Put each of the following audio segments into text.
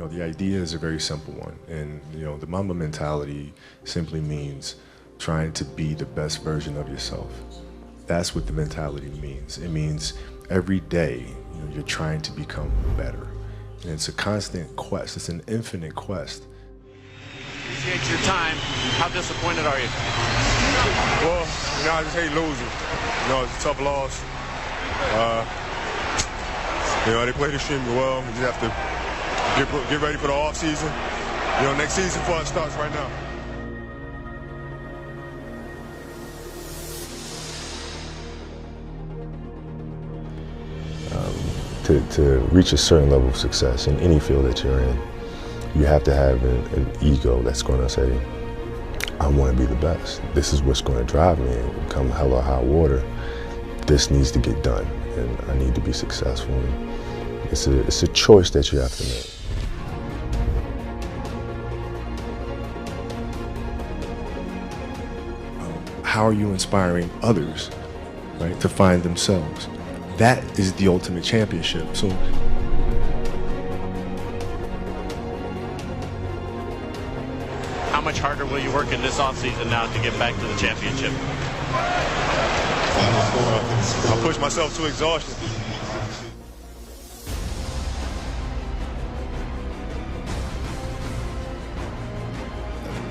The idea is a very simple one, and the Mamba mentality simply means trying to be the best version of yourself. That's what the mentality means. It means every day, you're trying to become better, and it's a constant quest. It's an infinite quest. Appreciate your time. How disappointed are you? Well, I just hate losing. It's a tough loss. They played extremely well. We just have to get ready for the off season. Next season for us starts right now. To reach a certain level of success in any field that you're in, you have to have an ego that's going to say, I want to be the best. This is what's going to drive me, and come hell or high water, this needs to get done, and I need to be successful. And it's a choice that you have to make. How are you inspiring others, right, to find themselves? That is the ultimate championship. So how much harder will you work in this offseason now to get back to the championship? I push myself to exhaustion.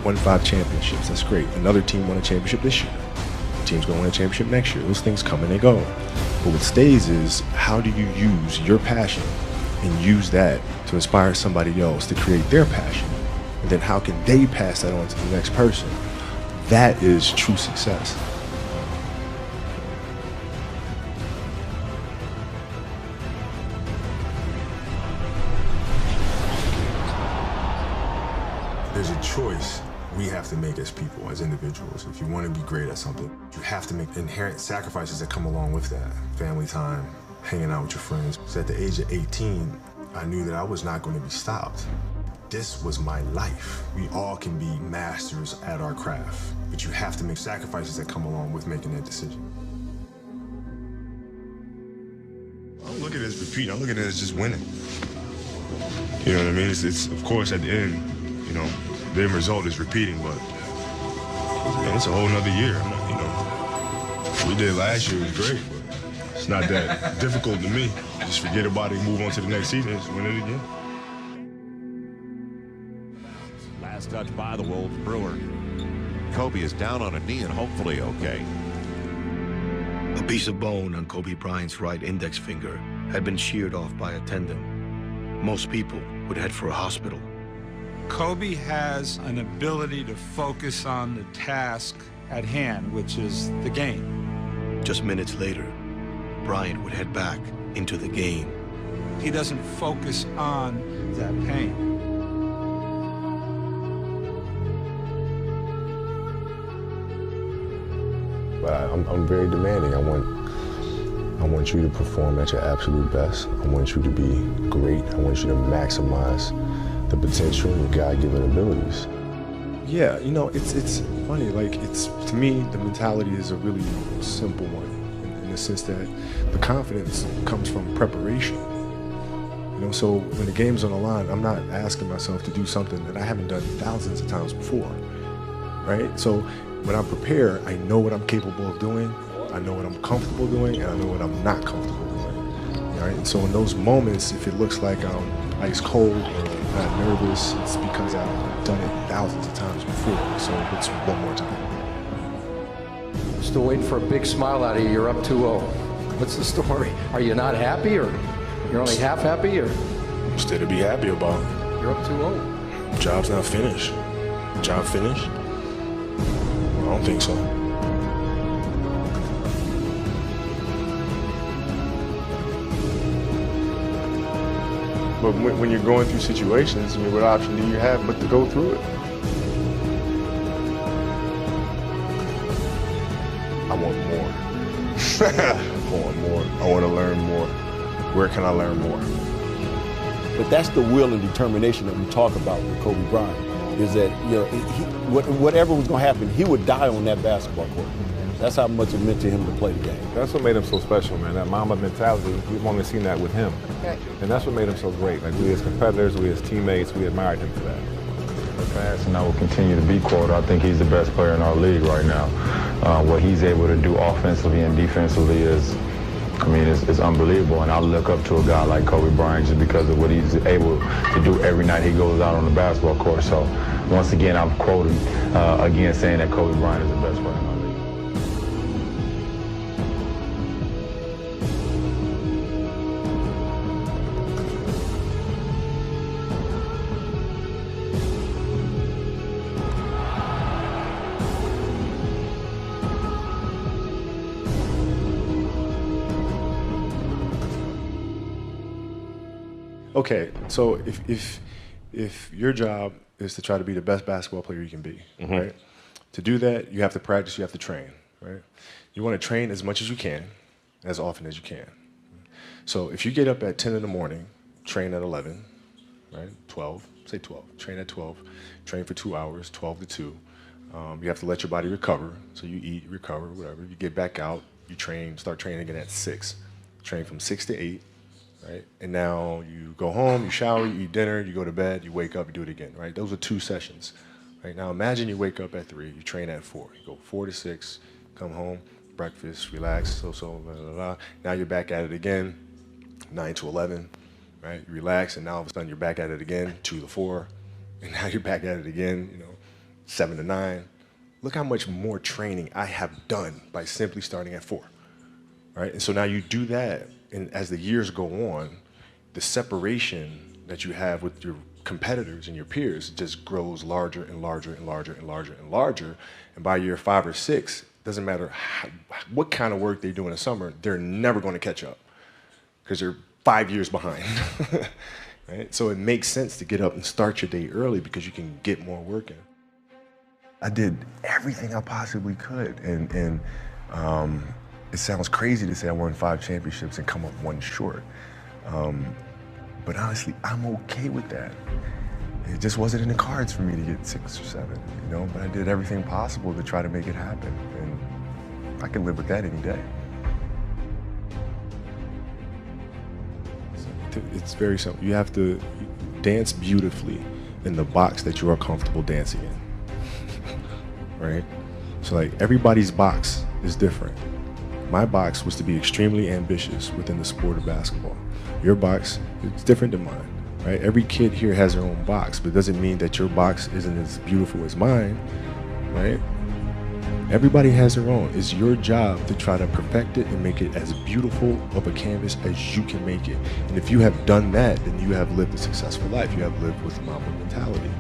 Won 5 championships, that's great. Another team won a championship this year. Team's gonna win a championship next year. Those things come and they go. But what stays is, how do you use your passion and use that to inspire somebody else to create their passion? And then how can they pass that on to the next person? That is true success. There's a choice we have to make as people, as individuals. If you want to be great at something, you have to make inherent sacrifices that come along with that. Family time, hanging out with your friends. So at the age of 18, I knew that I was not going to be stopped. This was my life. We all can be masters at our craft, but you have to make sacrifices that come along with making that decision. I don't look at it as repeating, I look at it as just winning. You know what I mean? It's of course at the end, the end result is repeating, but it's a whole nother year. What we did last year was great, but it's not that difficult to me. Just forget about it and move on to the next season and just win it again. Last touch by the Wolves Brewer. Kobe is down on a knee and hopefully okay. A piece of bone on Kobe Bryant's right index finger had been sheared off by a tendon. Most people would head for a hospital. Kobe has an ability to focus on the task at hand, which is the game. Just minutes later, Bryant would head back into the game. He doesn't focus on that pain. But I'm very demanding. I want you to perform at your absolute best. I want you to be great. I want you to maximize the potential and your God-given abilities. Yeah, it's funny. To me, the mentality is a really simple one, in the sense that the confidence comes from preparation. So when the game's on the line, I'm not asking myself to do something that I haven't done thousands of times before, right? So when I prepare, I know what I'm capable of doing, I know what I'm comfortable doing, and I know what I'm not comfortable doing, right? And so in those moments, if it looks like I'm ice cold or not nervous, it's because I've done it thousands of times before, so it's one more time. Still waiting for a big smile out of you. You're up 2-0. What's the story? Are you not happy, or you're only half happy, or? Still to be happy about. You're up 2-0. Job's not finished. Job finished? I don't think so. But when you're going through situations, what option do you have but to go through it? I want more. I want more. I want to learn more. Where can I learn more? But that's the will and determination that we talk about with Kobe Bryant, is that whatever was going to happen, he would die on that basketball court. That's how much it meant to him to play the game. That's what made him so special, man. That Mamba mentality, we've only seen that with him. Okay. And that's what made him so great. Like, we as competitors, we as teammates, we admired him for that. Fast, and I will continue to be quoted. I think he's the best player in our league right now. What he's able to do offensively and defensively is, I mean, it's unbelievable. And I look up to a guy like Kobe Bryant just because of what he's able to do every night he goes out on the basketball court. So once again, I'm quoted again saying that Kobe Bryant is the best player in our league. Okay, so if your job is to try to be the best basketball player you can be, right? To do that, you have to practice, you have to train, right? You want to train as much as you can, as often as you can. So if you get up at 10 in the morning, train at 11, right? 12, say 12, train at 12, train for 2 hours, 12 to 2. You have to let your body recover, so you eat, recover, whatever. You get back out, you train, start training again at 6. Train from 6 to 8. Right? And now you go home, you shower, you eat dinner, you go to bed, you wake up, you do it again, right? Those are 2 sessions. Right? Now imagine you wake up at 3, you train at 4. You go 4 to 6, come home, breakfast, relax, blah, blah, blah. Now you're back at it again, 9 to 11, right? You relax, and now all of a sudden you're back at it again, 2 to 4, and now you're back at it again, 7 to 9. Look how much more training I have done by simply starting at 4, right? And so now you do that. And as the years go on, the separation that you have with your competitors and your peers just grows larger and larger and larger and larger and larger. And by year 5 or 6, doesn't matter what kind of work they do in the summer, they're never going to catch up because they're 5 years behind. Right? So it makes sense to get up and start your day early because you can get more work in. I did everything I possibly could, and it sounds crazy to say I won 5 championships and come up 1 short. But honestly, I'm okay with that. It just wasn't in the cards for me to get 6 or 7, but I did everything possible to try to make it happen. And I can live with that any day. It's very simple. You have to dance beautifully in the box that you are comfortable dancing in, right? So like everybody's box is different. My box was to be extremely ambitious within the sport of basketball. Your box is different than mine, right? Every kid here has their own box, but it doesn't mean that your box isn't as beautiful as mine, right? Everybody has their own. It's your job to try to perfect it and make it as beautiful of a canvas as you can make it. And if you have done that, then you have lived a successful life. You have lived with Mamba mentality.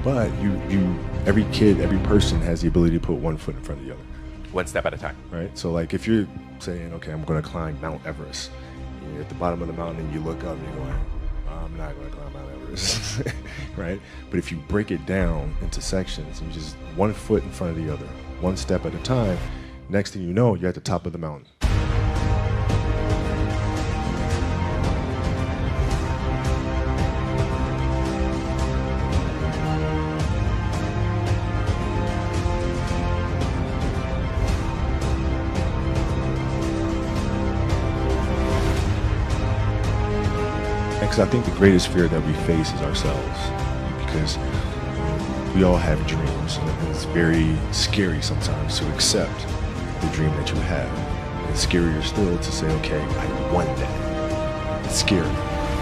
But every kid, every person has the ability to put 1 foot in front of the other. One step at a time. Right? So like if you're saying, okay, I'm going to climb Mount Everest, you're at the bottom of the mountain and you look up and you're going, I'm not going to climb Mount Everest, right? But if you break it down into sections and you just 1 foot in front of the other, 1 step at a time, next thing you know, you're at the top of the mountain. Because I think the greatest fear that we face is ourselves, because we all have dreams, and it's very scary sometimes to accept the dream that you have. And it's scarier still to say, okay, I won that. It's scary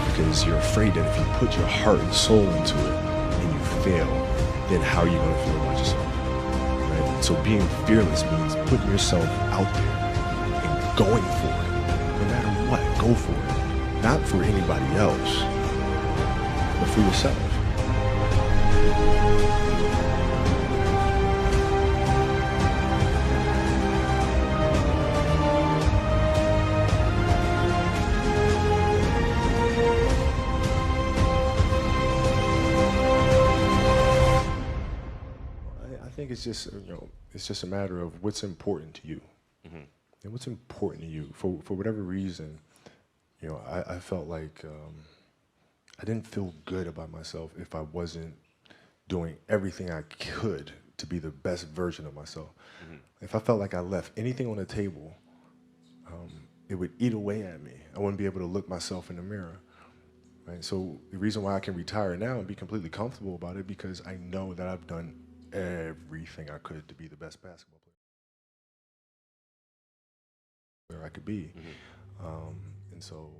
because you're afraid that if you put your heart and soul into it and you fail, then how are you going to feel about yourself? Right? So being fearless means putting yourself out there and going for it. No matter what, go for it. Not for anybody else, but for yourself. think it's just, it's just a matter of what's important to you. And what's important to you. For whatever reason, I felt like I didn't feel good about myself if I wasn't doing everything I could to be the best version of myself. If I felt like I left anything on the table, it would eat away at me. I wouldn't be able to look myself in the mirror. Right? So the reason why I can retire now and be completely comfortable about it, because I know that I've done everything I could to be the best basketball player where I could be. And so